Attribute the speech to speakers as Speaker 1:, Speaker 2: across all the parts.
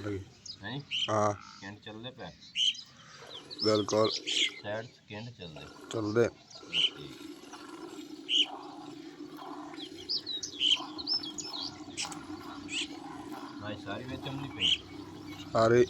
Speaker 1: ਨਹੀਂ
Speaker 2: ਹਾਂ
Speaker 1: ਸਕਿੰਟ ਚੱਲਦੇ ਪਏ
Speaker 2: ਬਿਲਕੁਲ
Speaker 1: ਸਾਈਡ ਸਕਿੰਟ ਚੱਲਦੇ
Speaker 2: ਚੱਲਦੇ
Speaker 1: ਭਾਈ ਸਾਰੀ ਵਿੱਚ ਚਮਨੀ ਪਈ
Speaker 2: ਸਾਰੇ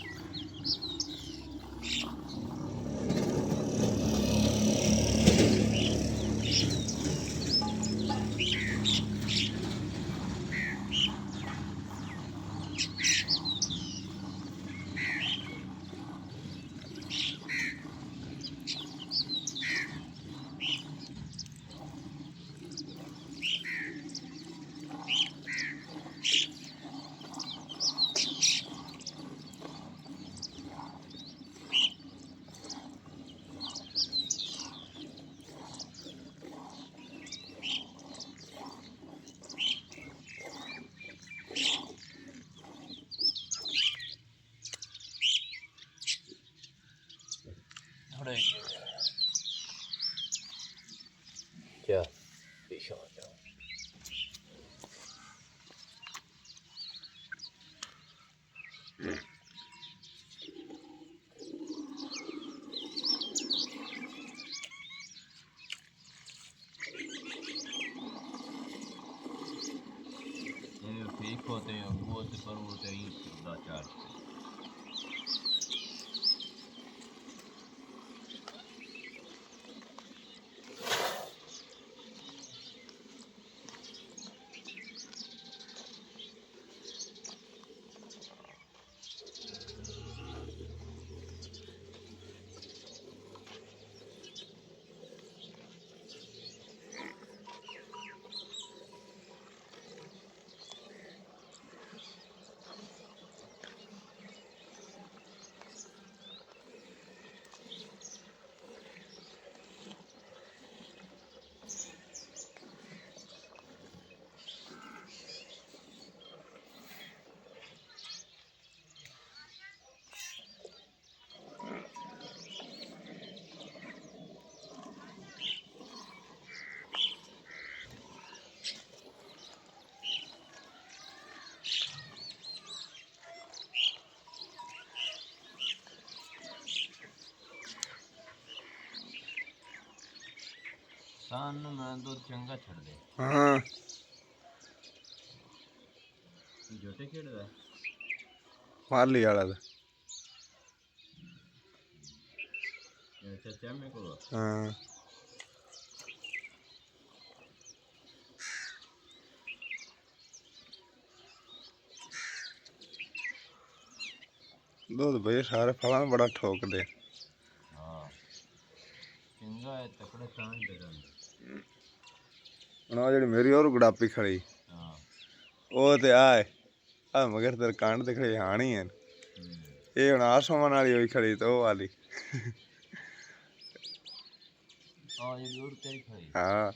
Speaker 1: थोड़े क्या पीछे हो जाओ ये फेक होते हैं वो से पर होते हैं दा चार्ज सान मैं तो चंगा छड़ दे
Speaker 2: हाँ
Speaker 1: जोटे खेड़दा
Speaker 2: मार लिया वाला
Speaker 1: चाचा मेरे को
Speaker 2: हाँ दूध भाई सारे फलों में बड़ा ठोक दे
Speaker 1: हाँ चंगा है तकड़े सान दे रहा
Speaker 2: जी मेरी और गुड़ापी खड़ी
Speaker 1: हाँ
Speaker 2: वो तो आए आ मगर तेरे कांड ते खड़ी हानी है ये हुण आसमान वाली हुई खड़ी तो वो वाली
Speaker 1: हाँ ये दूर तेरी खड़ी
Speaker 2: हाँ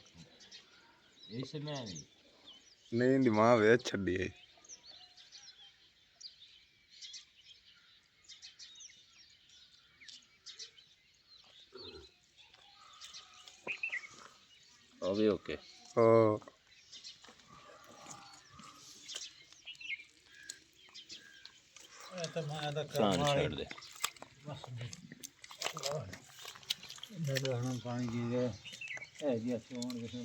Speaker 1: ऐसे में भी
Speaker 2: नहीं इंदी मां वे छड़ी है
Speaker 1: अभी ओके
Speaker 2: ओ
Speaker 1: सान छड़ दे
Speaker 3: पानी की है जी अच्छे होने के